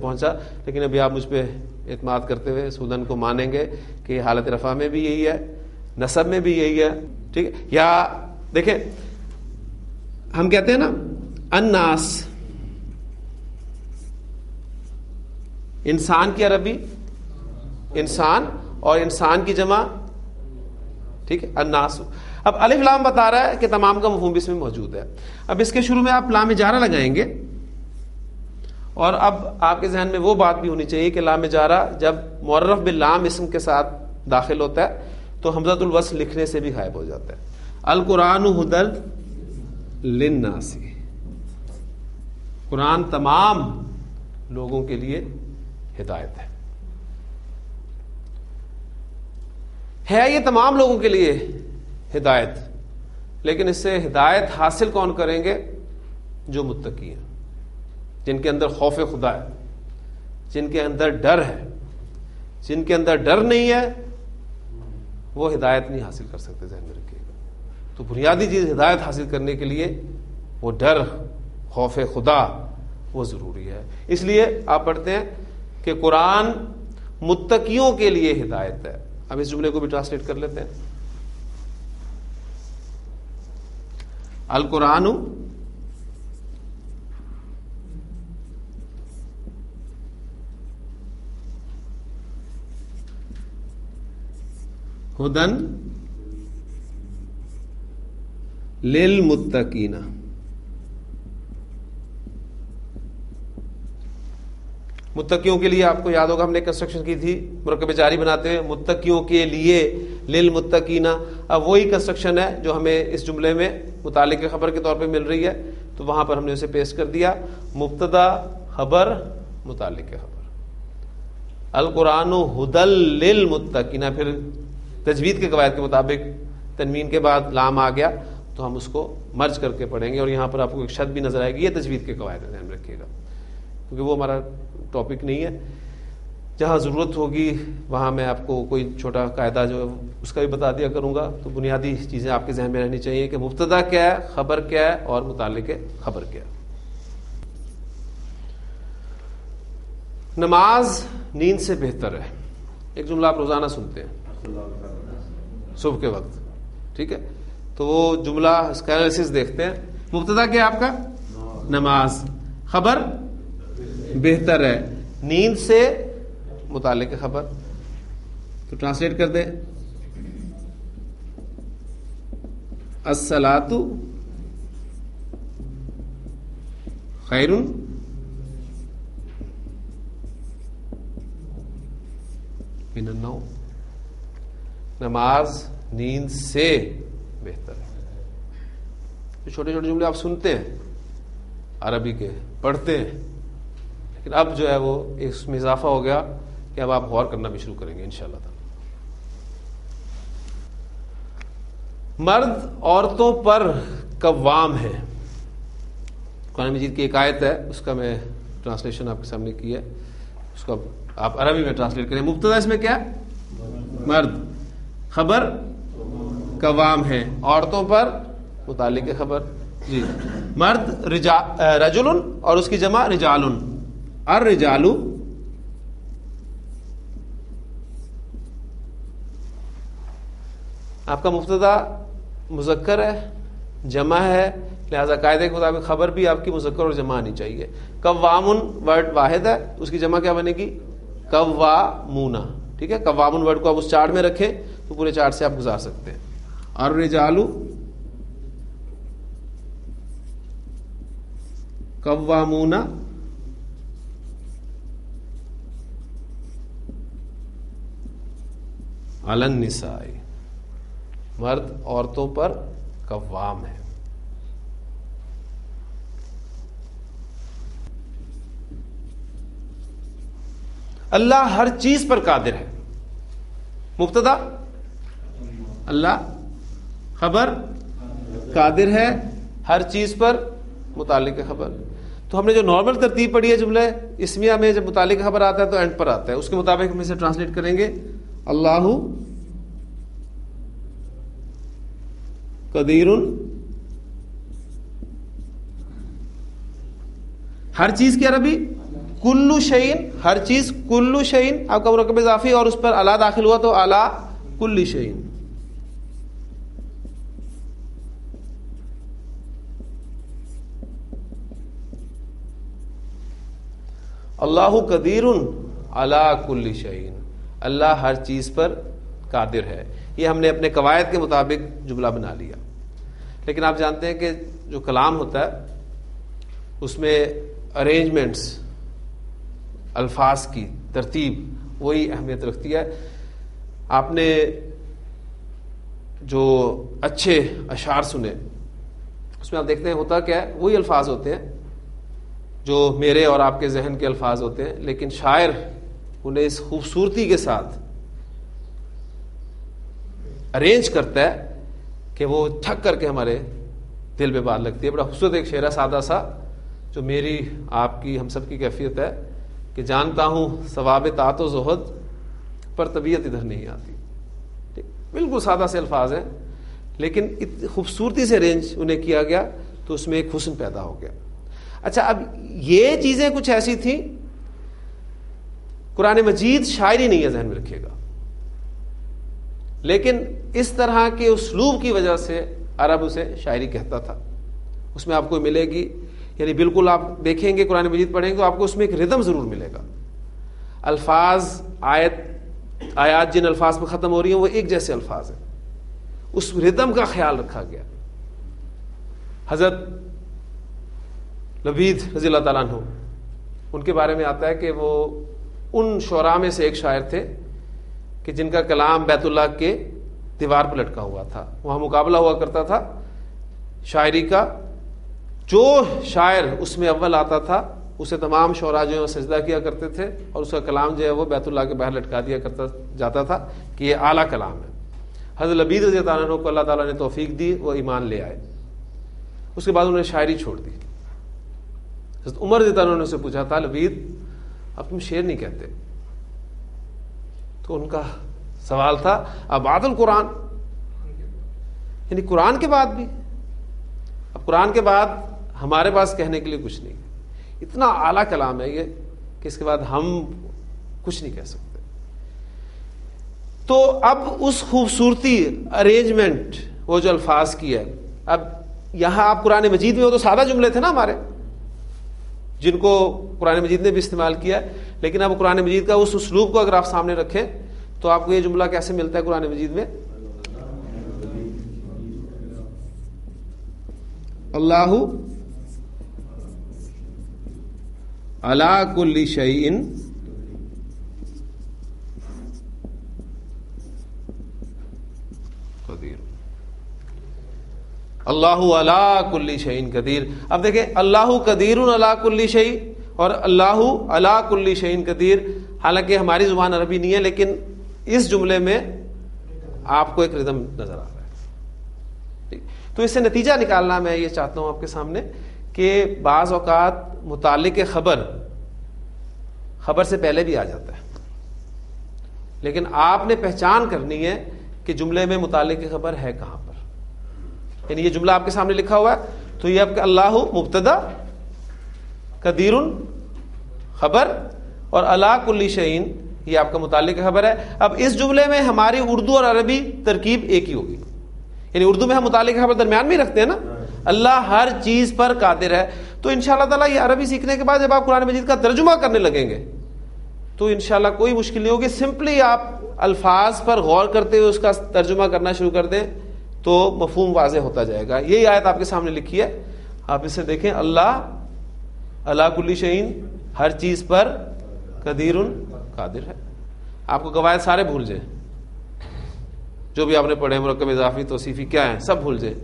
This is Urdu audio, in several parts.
پہنچا، لیکن ابھی آپ مجھ پہ اعتماد کرتے ہوئے سودن کو مانیں گے کہ حالت رفع میں بھی یہی ہے، نصب میں بھی یہی ہے، ٹھیک ہے؟ یا دیکھیں ہم کہتے ہیں نا الناس، انسان کی عربی انسان، اور انسان کی جمع ٹھیک ہے الناس. اب الف لام بتا رہا ہے کہ تمام کا مفہوم بھی اس میں موجود ہے. اب اس کے شروع میں آپ لام جارہ لگائیں گے، اور اب آپ کے ذہن میں وہ بات بھی ہونی چاہیے کہ لام جارہ جب معرف باللام اسم کے ساتھ داخل ہوتا ہے تو حمزۃ الوصل لکھنے سے بھی غائب ہو جاتا ہے. القرآن ھدی للناس، قرآن تمام لوگوں کے لیے ہدایت ہے یہ تمام لوگوں کے لیے ہدایت، لیکن اس سے ہدایت حاصل کون کریں گے؟ جو متقی ہیں، جن کے اندر خوف خدا ہے، جن کے اندر ڈر ہے. جن کے اندر ڈر نہیں ہے وہ ہدایت نہیں حاصل کر سکتے، ذہن میں رکھیے گا. تو بنیادی چیز ہدایت حاصل کرنے کے لیے وہ ڈر، خوف خدا وہ ضروری ہے. اس لیے آپ پڑھتے ہیں کہ قرآن متقیوں کے لیے ہدایت ہے. اب اس جملے کو بھی ٹرانسلیٹ کر لیتے ہیں. القرآن ھدی للمتقین. متقیوں کے لیے آپ کو یاد ہوگا ہم نے کنسٹرکشن کی تھی مرکب جاری بناتے ہوئے، متقیوں کے لیے للمتقین. اب وہی کنسٹرکشن ہے جو ہمیں اس جملے میں متعلق خبر کے طور پہ مل رہی ہے، تو وہاں پر ہم نے اسے پیش کر دیا مبتدا خبر متعلق خبر. القرآن ھدی للمتقین، پھر تجوید کے قواعد کے مطابق تنوین کے بعد لام آ گیا تو ہم اس کو مرج کر کے پڑھیں گے، اور یہاں پر آپ کو ایک شد بھی نظر آئے گی. یہ تجوید کے قواعد ہے، ذہن میں رکھیے گا، کیونکہ وہ ہمارا ٹاپک نہیں ہے. جہاں ضرورت ہوگی وہاں میں آپ کو کوئی چھوٹا قاعدہ جو ہے اس کا بھی بتا دیا کروں گا. تو بنیادی چیزیں آپ کے ذہن میں رہنی چاہیے کہ مبتدا کیا ہے، خبر کیا ہے، اور متعلق خبر کیا ہے. نماز نیند سے بہتر ہے. ایک جملہ آپ روزانہ سنتے ہیں صبح کے وقت، ٹھیک ہے؟ تو وہ جملہ اس کا انالیسس دیکھتے ہیں. مبتدا کیا ہے آپ کا؟ نماز. خبر بہتر ہے، نیند سے متعلق خبر. تو ٹرانسلیٹ کر دیں، الصلاۃ خیر من النوم. نماز نیند سے بہتر ہے. چھوٹے چھوٹے جملے آپ سنتے ہیں عربی کے، پڑھتے ہیں، لیکن اب جو ہے وہ اس میں اضافہ ہو گیا کہ اب آپ غور کرنا بھی شروع کریں گے انشاءاللہ تعالی. مرد عورتوں پر قوام ہے. قرآن مجید کی ایک آیت ہے، اس کا میں ٹرانسلیشن آپ کے سامنے کی ہے، اس کو آپ عربی میں ٹرانسلیٹ کریں. مبتدا اس میں کیا؟ مرد. خبر قوام ہے، عورتوں پر متعلق خبر. جی، مرد رجل اور اس کی جمع رجال. الرجال آپ کا مبتدا مذکر ہے، جمع ہے، لہذا قاعدے کے مطابق خبر بھی آپ کی مذکر اور جمع آنی چاہیے. قوامن ورڈ واحد ہے، اس کی جمع کیا بنے گی؟ قوامون. ٹھیک ہے، قوامن ورڈ کو آپ اس چارٹ میں رکھیں تو پورے چارٹ سے آپ گزار سکتے ہیں. الرجال قوامون علی النساء. مرد عورتوں پر قوام ہے. اللہ ہر چیز پر قادر ہے. مبتدا اللہ، خبر قادر ہے ہر چیز پر متعلق خبر. تو ہم نے جو نارمل ترتیب پڑھی ہے جملہ اسمیہ میں، جب متعلق خبر آتا ہے تو اینڈ پر آتا ہے، اس کے مطابق ہم اسے ٹرانسلیٹ کریں گے. اللہ قدیر، ہر چیز کی عربی کل شیء ہر چیز، کل شیء آپ کا مرکب اضافی اور اس پر الا داخل ہوا تو الا کل شیء. اللہ قدیر علی کل شیء، اللہ ہر چیز پر قادر ہے. یہ ہم نے اپنے قواعد کے مطابق جملہ بنا لیا. لیکن آپ جانتے ہیں کہ جو کلام ہوتا ہے اس میں ارینجمنٹس، الفاظ کی ترتیب وہی اہمیت رکھتی ہے. آپ نے جو اچھے اشعار سنے اس میں آپ دیکھتے ہیں ہوتا کیا ہے، وہی الفاظ ہوتے ہیں جو میرے اور آپ کے ذہن کے الفاظ ہوتے ہیں، لیکن شاعر انہیں اس خوبصورتی کے ساتھ ارینج کرتا ہے کہ وہ ٹھک کر کے ہمارے دل پہ بات لگتی ہے. بڑا خوبصورت ایک شعر ہے سادہ سا جو میری آپ کی ہم سب کی کیفیت ہے کہ جانتا ہوں ثواب طاعت و زہد پر طبیعت ادھر نہیں آتی. بالکل سادہ سے الفاظ ہیں لیکن اتنی خوبصورتی سے ارینج انہیں کیا گیا تو اس میں ایک حسن پیدا ہو گیا. اچھا، اب یہ چیزیں کچھ ایسی تھیں، قرآن مجید شاعری نہیں ہے، ذہن میں رکھیے گا، لیکن اس طرح کے اسلوب کی وجہ سے عرب اسے شاعری کہتا تھا. اس میں آپ کو ملے گی، یعنی بالکل آپ دیکھیں گے قرآن مجید پڑھیں گے تو آپ کو اس میں ایک ردم ضرور ملے گا. الفاظ آیات جن الفاظ پہ ختم ہو رہی ہیں وہ ایک جیسے الفاظ ہیں، اس ردم کا خیال رکھا گیا. حضرت لبید رضی اللہ تعالیٰ عنہ، ان کے بارے میں آتا ہے کہ وہ ان شعراء میں سے ایک شاعر تھے کہ جن کا کلام بیت اللہ کے دیوار پر لٹکا ہوا تھا. وہاں مقابلہ ہوا کرتا تھا شاعری کا، جو شاعر اس میں اول آتا تھا اسے تمام شعراء جو ہے سجدہ کیا کرتے تھے اور اس کا کلام جو ہے وہ بیت اللہ کے باہر لٹکا دیا کرتا جاتا تھا کہ یہ اعلیٰ کلام ہے. حضرت لبید رضی اللہ عنہ کو اللہ تعالیٰ نے توفیق دی، وہ ایمان لے آئے. اس کے بعد انہوں نے شاعری چھوڑ دی. حضرت عمر رضی اللہ عنہ سے پوچھا تھا لبید اب تم شعر نہیں کہتے؟ تو ان کا سوال تھا ابعد القرآن، یعنی قرآن کے بعد بھی، اب قرآن کے بعد ہمارے پاس کہنے کے لیے کچھ نہیں. اتنا اعلیٰ کلام ہے یہ کہ اس کے بعد ہم کچھ نہیں کہہ سکتے. تو اب اس خوبصورتی ارینجمنٹ وہ جو الفاظ کی ہے، اب یہاں آپ قرآن مجید میں وہ تو سادہ جملے تھے نا ہمارے جن کو قرآن مجید نے بھی استعمال کیا ہے، لیکن اب قرآن مجید کا اس اسلوب کو اگر آپ سامنے رکھیں تو آپ کو یہ جملہ کیسے ملتا ہے قرآن مجید میں؟ اللہ علی کل شیء قدیر، اللہ علی کل شیء قدیر. اب دیکھیں اللہ قدیر علی کل شیء اور اللہ علی کل شیء قدیر، حالانکہ ہماری زبان عربی نہیں ہے لیکن اس جملے میں آپ کو ایک ردم نظر آ رہا ہے. تو اس سے نتیجہ نکالنا میں یہ چاہتا ہوں آپ کے سامنے کہ بعض اوقات متعلق خبر سے پہلے بھی آ جاتا ہے، لیکن آپ نے پہچان کرنی ہے کہ جملے میں متعلق خبر ہے کہاں پر. یعنی یہ جملہ آپ کے سامنے لکھا ہوا ہے تو یہ آپ کا اللہ مبتدا، قدیر خبر اور علی کل شیء یہ آپ کا متعلق خبر ہے. اب اس جملے میں ہماری اردو اور عربی ترکیب ایک ہی ہوگی، یعنی اردو میں ہم متعلق خبر درمیان میں ہی رکھتے ہیں نا، اللہ ہر چیز پر قادر ہے. تو انشاءاللہ تعالیٰ یہ عربی سیکھنے کے بعد جب آپ قرآن مجید کا ترجمہ کرنے لگیں گے تو انشاءاللہ کوئی مشکل نہیں ہوگی. سمپلی آپ الفاظ پر غور کرتے ہوئے اس کا ترجمہ کرنا شروع کر دیں تو مفہوم واضح ہوتا جائے گا. یہی آیت آپ کے سامنے لکھی ہے، آپ اسے دیکھیں، اللہ علی کل شیء ہر چیز پر قدیر قادر ہے. آپ کو قواعد سارے بھول جائیں، جو بھی آپ نے پڑھے مرکب اضافی توصیفی کیا ہیں سب بھول جائیں،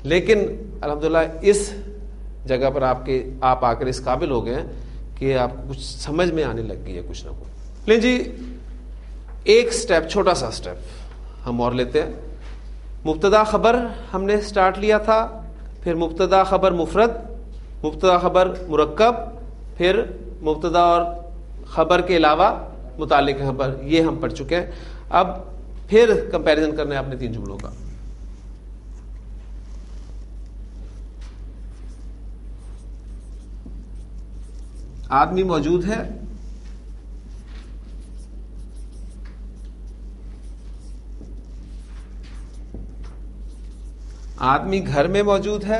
لیکن الحمدللہ اس جگہ پر آپ آ کر اس قابل ہو گئے ہیں کہ آپ کو کچھ سمجھ میں آنے لگ گئی ہے کچھ نہ کچھ. لیں جی ایک سٹیپ، چھوٹا سا سٹیپ ہم اور لیتے ہیں. مبتدا خبر ہم نے سٹارٹ لیا تھا، پھر مبتدا خبر مفرد، مبتدا خبر مرکب، پھر مبتدا اور خبر کے علاوہ متعلق خبر، یہ ہم پڑھ چکے ہیں. اب پھر کمپیریزن کرنا ہے اپنے تین جملوں کا. آدمی موجود ہے، آدمی گھر میں موجود ہے،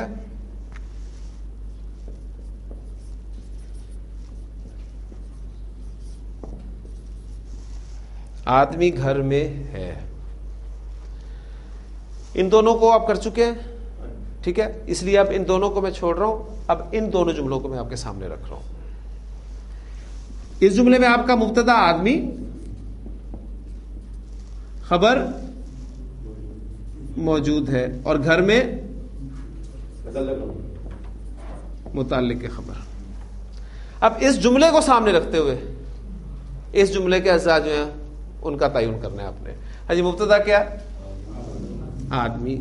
آدمی گھر میں ہے. ان دونوں کو آپ کر چکے ہیں، ٹھیک ہے، اس لیے اب ان دونوں کو میں چھوڑ رہا ہوں. اب ان دونوں جملوں کو میں آپ کے سامنے رکھ رہا ہوں. اس جملے میں آپ کا مبتدا آدمی، خبر موجود ہے، اور گھر میں متعلق خبر. اب اس جملے کو سامنے رکھتے ہوئے اس جملے کے اجزاء جو ہیں ان کا تعین کرنا ہے آپ نے. ہاں جی، مبتدا کیا؟ آدمی،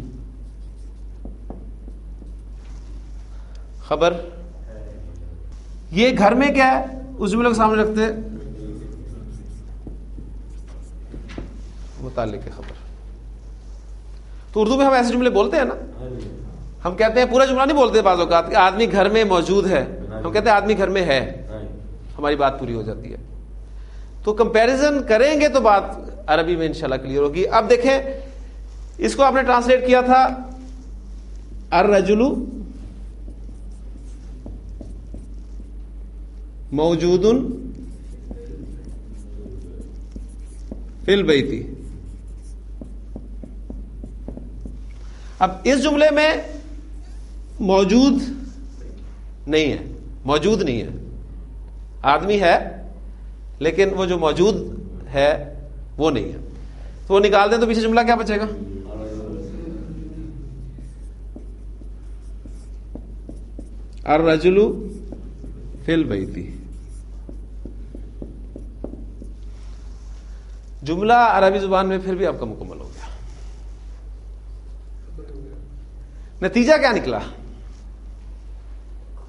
خبر، یہ گھر میں کیا ہے اس جملے کو سامنے رکھتے ہیں متعلق خبر. تو اردو میں ہم ایسے جملے بولتے ہیں نا، ہم کہتے ہیں پورا جملہ نہیں بولتے بعض اوقات کہ آدمی گھر میں موجود ہے، ہم کہتے ہیں آدمی گھر میں ہے، ہماری بات پوری ہو جاتی ہے. تو کمپیریزن کریں گے تو بات عربی میں انشاءاللہ کلیئر ہوگی. اب دیکھیں اس کو آپ نے ٹرانسلیٹ کیا تھا الرجل موجود فی البیت. اب اس جملے میں موجود نہیں ہے، موجود نہیں ہے، آدمی ہے لیکن وہ جو موجود ہے وہ نہیں ہے. تو وہ نکال دیں تو پیچھے جملہ کیا بچے گا؟ الرجل فی البیت. جملہ عربی زبان میں پھر بھی آپ کا مکمل ہو گیا. نتیجہ کیا نکلا؟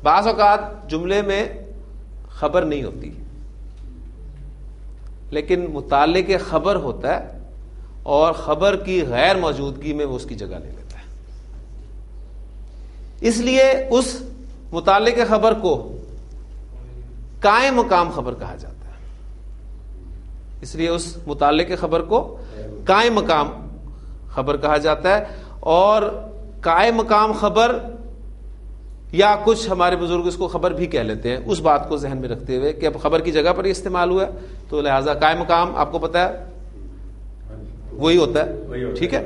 بعض اوقات جملے میں خبر نہیں ہوتی لیکن متعلق خبر ہوتا ہے اور خبر کی غیر موجودگی میں وہ اس کی جگہ لے لیتا ہے. اس لیے اس متعلق خبر کو قائم مقام خبر کہا جاتا ہے. اس لیے اس متعلق خبر کو قائم مقام خبر کہا جاتا ہے. اور قائم مقام خبر یا کچھ ہمارے بزرگ اس کو خبر بھی کہہ لیتے ہیں، اس بات کو ذہن میں رکھتے ہوئے کہ اب خبر کی جگہ پر ہی استعمال ہوا ہے تو لہٰذا قائم مقام آپ کو پتا ہے وہی ہوتا ہے. ٹھیک ہے،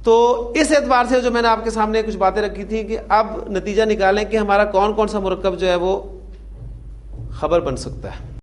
تو اس اعتبار سے جو میں نے آپ کے سامنے کچھ باتیں رکھی تھیں کہ اب نتیجہ نکالیں کہ ہمارا کون کون سا مرکب جو ہے وہ خبر بن سکتا ہے.